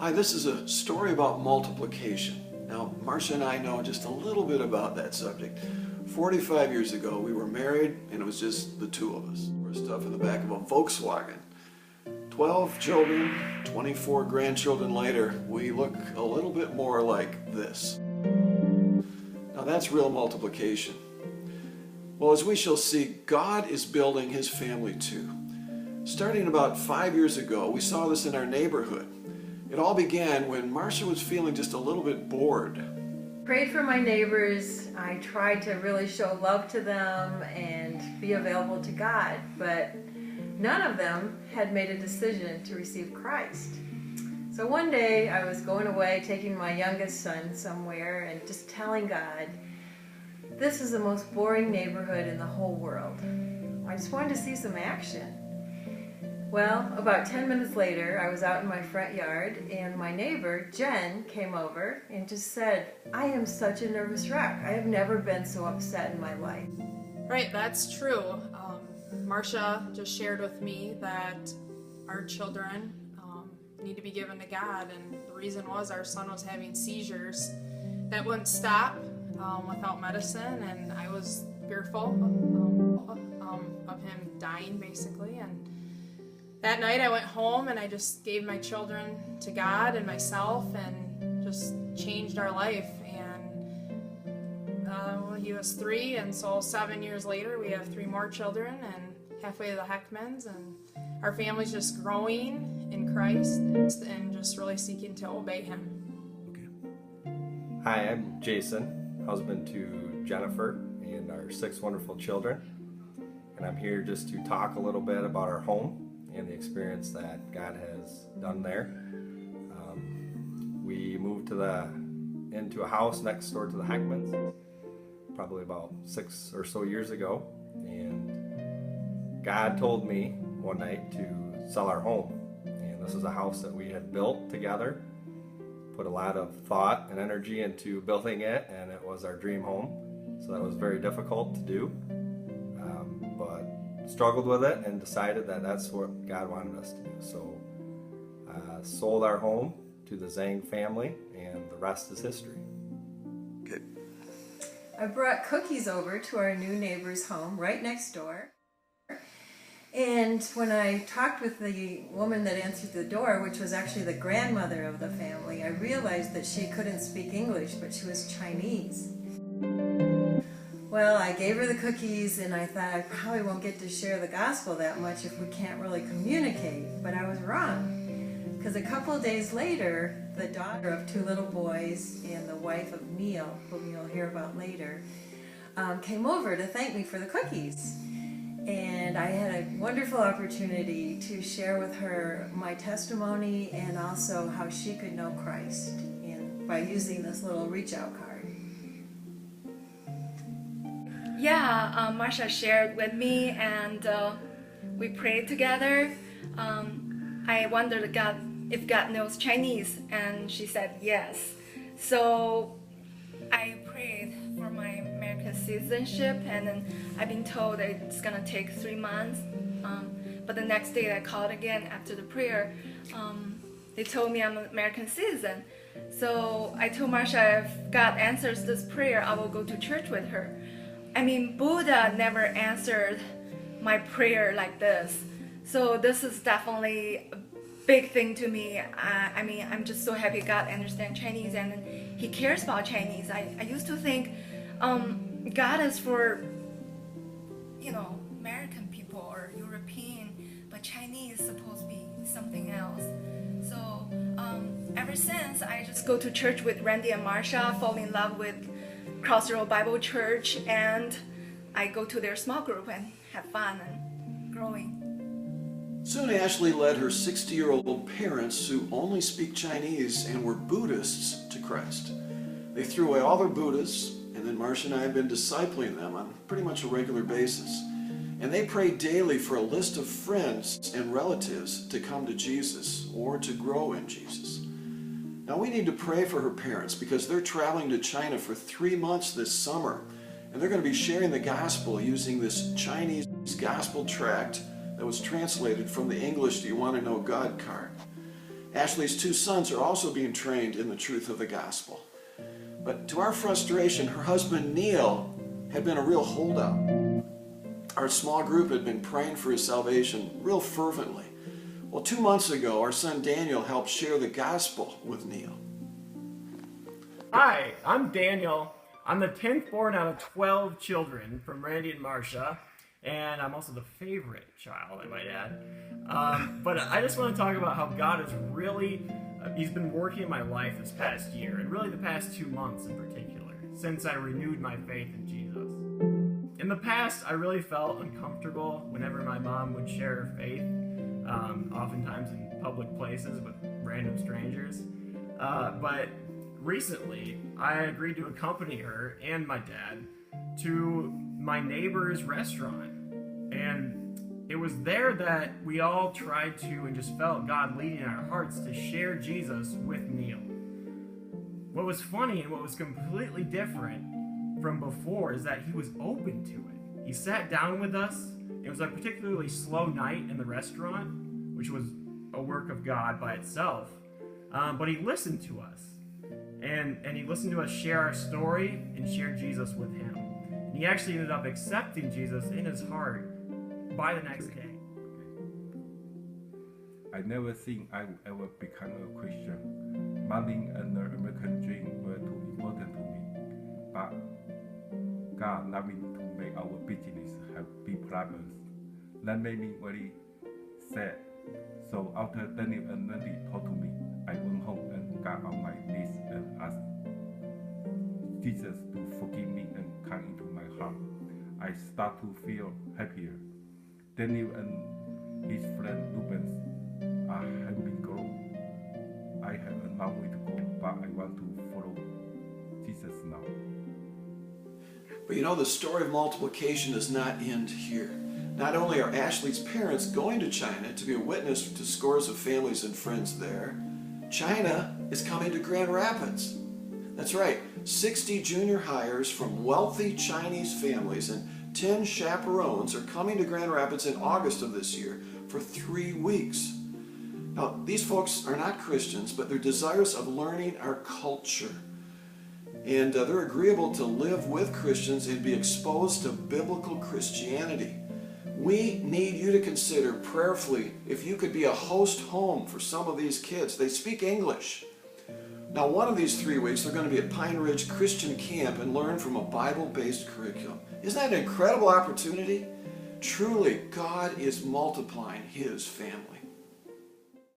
Hi, this is a story about multiplication. Now, Marcia and I know just a little bit about that subject. 45 years ago, we were married and it was just the two of us. We're stuff in the back of a Volkswagen. 12 children, 24 grandchildren later, we look a little bit more like this. Now that's real multiplication. Well, as we shall see, God is building His family too. Starting about 5 years ago, we saw this in our neighborhood. It all began when Marcia was feeling just a little bit bored. Prayed for my neighbors. I tried to really show love to them and be available to God, but none of them had made a decision to receive Christ. So one day I was going away, taking my youngest son somewhere and just telling God, this is the most boring neighborhood in the whole world. I just wanted to see some action. Well, about 10 minutes later, I was out in my front yard and my neighbor, Jen, came over and just said, I am such a nervous wreck. I have never been so upset in my life. Right, that's true. Marcia just shared with me that our children need to be given to God, and the reason was our son was having seizures that wouldn't stop without medicine, and I was fearful of him dying, basically. And that night I went home and I just gave my children to God and myself and just changed our life. And he was 3, and so 7 years later we have 3 more children and halfway to the Heckmans, and our family's just growing in Christ and just really seeking to obey Him. Hi, I'm Jason, husband to Jennifer and our 6 wonderful children. And I'm here just to talk a little bit about our home and the experience that God has done there. We moved into a house next door to the Heckmans probably about 6 or so years ago, and God told me one night to sell our home. And this is a house that we had built together, put a lot of thought and energy into building it, and it was our dream home. So that was very difficult to do, but struggled with it and decided that that's what God wanted us to do. So sold our home to the Zhang family, and the rest is history. Okay. I brought cookies over to our new neighbor's home right next door. And when I talked with the woman that answered the door, which was actually the grandmother of the family, I realized that she couldn't speak English, but she was Chinese. Well, I gave her the cookies and I thought I probably won't get to share the gospel that much if we can't really communicate, but I was wrong. Because a couple of days later, the daughter of 2 little boys and the wife of Neil, whom you'll hear about later, came over to thank me for the cookies. And I had a wonderful opportunity to share with her my testimony and also how she could know Christ by using this little reach out card. Yeah, Marsha shared with me and we prayed together. I wondered if God knows Chinese, and she said yes. So I prayed for my American citizenship, and then I've been told that it's gonna take 3 months. But the next day I called again after the prayer. They told me I'm an American citizen. So I told Marsha, if God answers this prayer, I will go to church with her. I mean, Buddha never answered my prayer like this. So this is definitely a big thing to me. I mean, I'm just so happy God understands Chinese and He cares about Chinese. I used to think God is for, American people or European, but Chinese is supposed to be something else. So ever since, I just go to church with Randy and Marsha, fall in love with Crossroad Bible Church, and I go to their small group and have fun and growing. Soon Ashley led her 60-year-old parents, who only speak Chinese and were Buddhists, to Christ. They threw away all their Buddhas, and then Marcia and I have been discipling them on pretty much a regular basis. And they pray daily for a list of friends and relatives to come to Jesus or to grow in Jesus. Now we need to pray for her parents because they're traveling to China for 3 months this summer, and they're going to be sharing the gospel using this Chinese gospel tract that was translated from the English Do You Want to Know God card. Ashley's 2 sons are also being trained in the truth of the gospel. But to our frustration, her husband Neil had been a real holdout. Our small group had been praying for his salvation real fervently. Well, 2 months ago, our son Daniel helped share the gospel with Neil. Hi, I'm Daniel. I'm the 10th born out of 12 children from Randy and Marcia, and I'm also the favorite child, I might add. But I just want to talk about how God has really, He's been working in my life this past year, and really the past 2 months in particular, since I renewed my faith in Jesus. In the past, I really felt uncomfortable whenever my mom would share her faith, oftentimes in public places with random strangers. But recently, I agreed to accompany her and my dad to my neighbor's restaurant. And it was there that we all tried to and just felt God leading in our hearts to share Jesus with Neil. What was funny and what was completely different from before is that he was open to it. He sat down with us. It was a particularly slow night in the restaurant, which was a work of God by itself. But he listened to us. And he listened to us share our story and share Jesus with him. And he actually ended up accepting Jesus in his heart by the next day. I never think I would ever become a Christian. Money and the American dream were too important to me. But God loving to make our business have big problems. That made me very sad. So after Daniel and Randy talked to me, I went home and got on my knees and asked Jesus to forgive me and come into my heart. I start to feel happier. Daniel and his friend Rubens are having grown. I have a long way to go, but I want to follow Jesus now. But you know, the story of multiplication does not end here. Not only are Ashley's parents going to China to be a witness to scores of families and friends there, China is coming to Grand Rapids. That's right, 60 junior hires from wealthy Chinese families and 10 chaperones are coming to Grand Rapids in August of this year for 3 weeks. Now, these folks are not Christians, but they're desirous of learning our culture. And they're agreeable to live with Christians and be exposed to biblical Christianity. We need you to consider prayerfully if you could be a host home for some of these kids. They speak English. Now, one of these 3 weeks, they're going to be at Pine Ridge Christian Camp and learn from a Bible-based curriculum. Isn't that an incredible opportunity? Truly, God is multiplying His family.